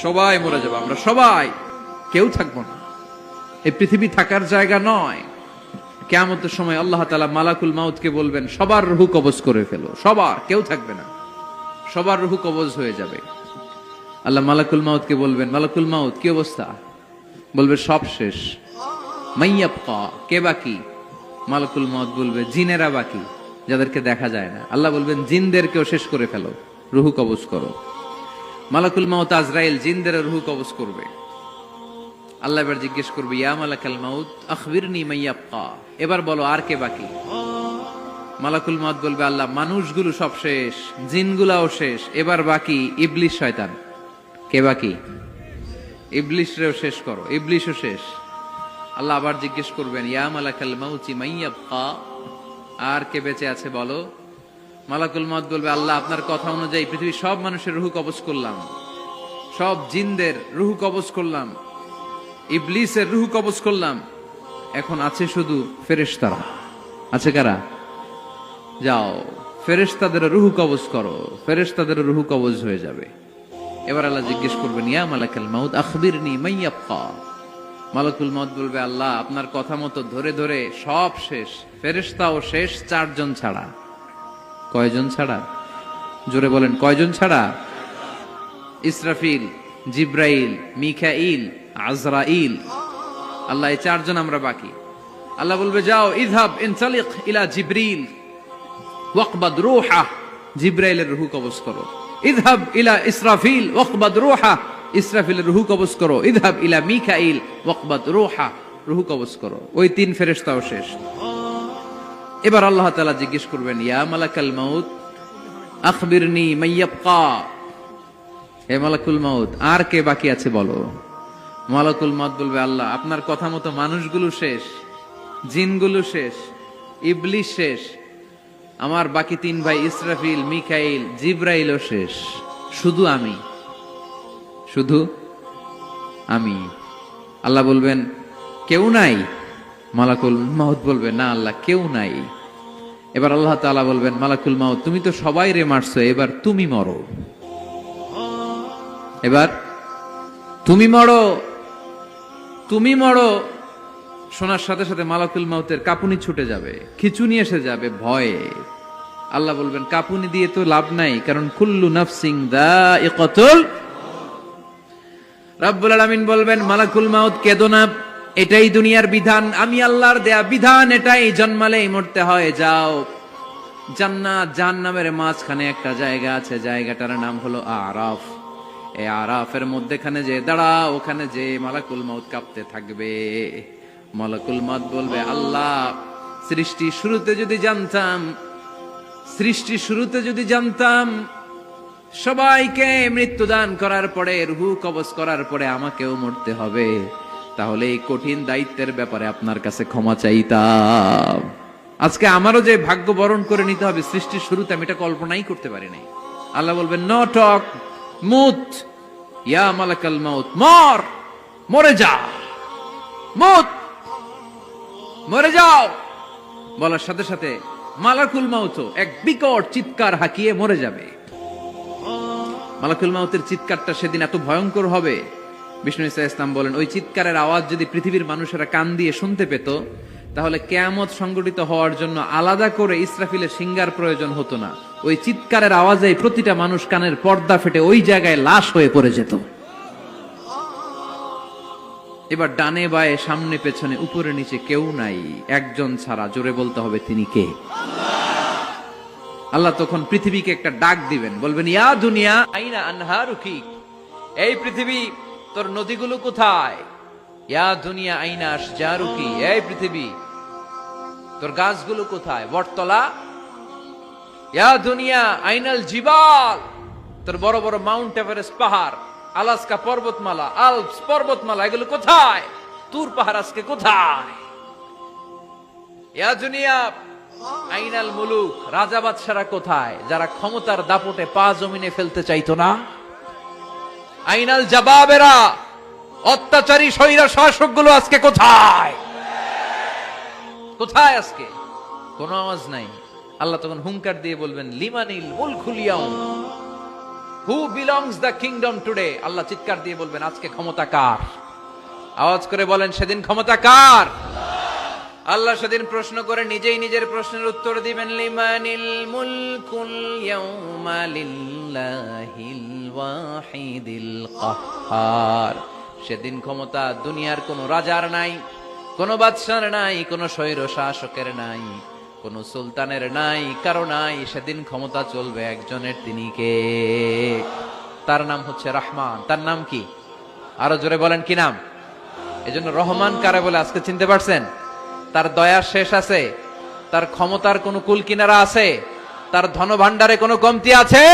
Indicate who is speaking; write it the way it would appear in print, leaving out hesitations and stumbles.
Speaker 1: সবাই মরে যাবো, আমরা সবাই, কেউ থাকবো না। এই পৃথিবী থাকার জায়গা নয়। কিয়ামতের সময় আল্লাহ তাআলা মালাকুল মাউতকে বলবেন, সবার রূহ কবজ করে ফেলো, সবার, কেউ থাকবে না, সবার রূহ কবজ হয়ে যাবে। আল্লাহ মালাকুল মাউতকে বলবেন, মালাকুল মাউত কি অবস্থা? বলবে সব শেষ। মাইয়াবকা, কে বাকি? মালাকুল মাউত বলবে জিনেরা বাকি, যাদেরকে দেখা যায় না। আল্লাহ বলবেন জিনদেরকেও শেষ করে ফেলো, রূহ কবজ করো। মালাকুল মাউত আজরাইল জিনদের রূহ কবজ করবে। আল্লাহ এবার জিজ্ঞেস করবে, ইয়া মালাকাল মাউত আখবিরনি মাইয়াবকা, এবার বলো আর কে বাকি? মালাকুল মাউত বলবে, আল্লাহ মানুষগুলো সব শেষ, জিনগুলাও শেষ, এবার বাকি ইবলিস শয়তান। কে বাকি? ইবলিসরেও শেষ করো, ইবলিসও শেষ। আল্লাহ আবার জিজ্ঞেস করবেন, ইয়া মালাকাল মাউতি মাইয়াবকা, আর কে বেঁচে আছে বলো। মালাকুল মাউত বলবে, আল্লাহ আপনার কথা অনুযায়ী পৃথিবীর সব মানুষের রূহ কবজ করলাম, সব জিনদের রূহ কবজ করলাম, ইবলিসের রূহ কবজ করলাম, এখন আছে শুধু ফেরেশতারা। আছে কারা? যাও ফেরেশতাদের রূহ কবজ করো, ফেরেশতাদের রূহ কবজ হয়ে যাবে। এবার আল্লাহ জিজ্ঞেস করবেন, ইয়া মালাকাল মাউত আখবিরনি মাইয়াবকা। মালাকুল মাউত বলবে, আল্লাহ আপনার কথা মতো ধরে ধরে সব শেষ, ফেরেশতাও শেষ, 4 জন ছাড়া। কয়জন ছাড়া? জোরে বলেন, কয়জন ছাড়া? ইসরাফিল, জিব্রাইল, মিকাইল, আজরাইল। আল্লাহ এই 4 জন আমরা বাকি। আল্লাহ বলবে, যাও ইযহাব ইনতালিক ইলা জিবরিল ওয়াকবাদ রূহা, জিব্রাইলের রূহ কবজ করো। ইযহাব ইলা ইসরাফিল ওয়াকবাদ রূহা, ইসরাফিলের রূহ কবজ করো। ইযহাব ইলা মিকাইল ওয়াকবাদ রূহা, রূহ কবজ করো। ওই 3 ফেরেশতাও শেষ। এবার আল্লাহ তাআলা জিজ্ঞেস করবেন, ইয়া মালাকাল মাউত আখবিরনি মাইয়াবকা, হে মালাকুল মাউত আর কে বাকি আছে বলো। মালাকুল মাউত বলবে, আল্লাহ আপনার কথা মতো মানুষগুলো শেষ, জিনগুলো শেষ, ইবলিস শেষ, আমার বাকি 3 ভাই ইসরাফিল, মিকাইল, জিব্রাইলও শেষ, শুধু আমি, শুধু আমি। আল্লাহ বলবেন, কেউ নাই? মালাকুল মাউত বলবে, না আল্লাহ কেউ নাই। এবার আল্লাহ তাআলা বলবেন, মালাকুল মাউত তুমি তো সবাই রে মারছো, এবার তুমি মরো, এবার তুমি মরো, তুমি মরো। শোনার সাথে সাথে মালাকুল মাউতের কাঁপুনি ছুটে যাবে, খিঁচুনি এসে যাবে ভয়ে। আল্লাহ বলবেন, কাঁপুনি দিয়ে তো লাভ নাই, কারণ কুল্লু নাফসিন যায়িকাতুল। রব্বুল আলামিন বলবেন, মালাকুল মাউত কেঁদো না, এটাই দুনিয়ার বিধান, আমি আল্লাহর দেয়া বিধান, এটাই, জন্মালেই মরতে হয়। যাও, জান্নাত জাহান্নামের মাঝখানে একটা জায়গা আছে, জায়গাটার নাম হলো আরাফ। এই আরাফের মধ্যখানে যে দাঁড়া, ওখানে যে মালাকুল মাউত কাঁপতে থাকবে। মালাকুল মাউত বলবে, আল্লাহ সৃষ্টি শুরুতে যদি জানতাম, সৃষ্টি শুরুতে যদি জানতাম সবাইকে মৃত্যুদান করার পরে, রূহ কবজ করার পরে আমাকেও মরতে হবে, তাহলে এই কঠিন দায়িত্বের ব্যাপারে আপনার কাছে ক্ষমা চাইতাম। আজকে আমারও যে ভাগ্য বরণ করে নিতে হবে সৃষ্টির শুরুতে, আমি এটা কল্পনাই করতে পারি নাই। আল্লাহ বলবেন, নো টক, মুত, ইয়া মালাকাল মাউত, মর, মরে যা, মুত, মরে যাও। বলার সাথে সাথে মালাকুল মাউত এক বিকট চিৎকার হাঁকিয়ে মরে যাবে। মালাকুল মাউতের চিৎকারটা সেদিন এত ভয়ঙ্কর হবে, বিষ্ণু ঈসা ইসলাম বলেন, ওই চিৎকারের আওয়াজ যদি পৃথিবীর মানুষেরা কান দিয়ে শুনতে পেত, তাহলে কিয়ামত সংগঠিত হওয়ার জন্য আলাদা করে ইসরাফিলের সিঙ্গার প্রয়োজন হতো না। ওই চিৎকারের আওয়াজে প্রতিটা মানুষ কানের পর্দা ফেটে ওই জায়গায় লাশ হয়ে পড়ে যেত। এবার ডানে বায়ে সামনে পেছনে উপরে নিচে কেউ নাই, একজন ছাড়া। জোরে বলতে হবে, তিনি কে? আল্লাহ তখন পৃথিবীকে একটা ডাক দিবেন, বলবেন, ইয়া দুনিয়া আইনা আনহারুকি, এই পৃথিবী তোর নদীগুলো কোথায়? ইয়া দুনিয়া আইনা আশজারুকি, এই পৃথিবী তোর গাছগুলো কোথায়? বটতলা। ইয়া দুনিয়া আইনাল জিবাল, তোর বড় বড় মাউন্ট এভারেস্ট পাহাড়, আলাস্কা পর্বতমালা, আলপস পর্বতমালা, এগুলো কোথায়? তুর পাহাড় আজকে কোথায়? ইয়া দুনিয়া আইনাল মুলুক, রাজা বাদশারা কোথায়, যারা ক্ষমতার দাপটে পা জমিনে ফেলতে চাইতো না? আইনাল জাবাবেরা, অত্যাচারী স্বৈরা শাসকগুলো আজকে কোথায়? কোথায় আজকে? কোনো আওয়াজ নাই। আল্লাহ তখন হুঙ্কার দিয়ে বলবেন, লিমানিল মুলকুল ইয়াউম, who belongs the kingdom today? Allah চিৎকার দিয়ে বলবেন আজকে ক্ষমতা কার? আওয়াজ করে বলেন সেদিন ক্ষমতা কার? আল্লাহ সেদিন প্রশ্ন করে নিজেই নিজের প্রশ্নের উত্তর দিবেন, লিমানিল মুলকুল ইয়াউমা লিল্লাহিল ওয়াহিদিল কাহ্হার। সেদিন ক্ষমতা দুনিয়ার কোনো রাজার নাই, কোনো বাদশার নাই, কোনো স্বৈর শাসকের নাই, কোনো সুলতানের নাই, কারো নাই। সেদিন ক্ষমতা চলবে একজনের, তিনি কে? তার নাম হচ্ছে রহমান। তার নাম কি? আরো জোরে বলেন কি নাম? এজন্য রহমান কারে বলে আজকে চিনতে পারছেন? তার দয়ার শেষ আছে? তার ক্ষমতার কোনো কুল কিনারা আছে? তার ধন ভাণ্ডারে কোনো কমতি আছে?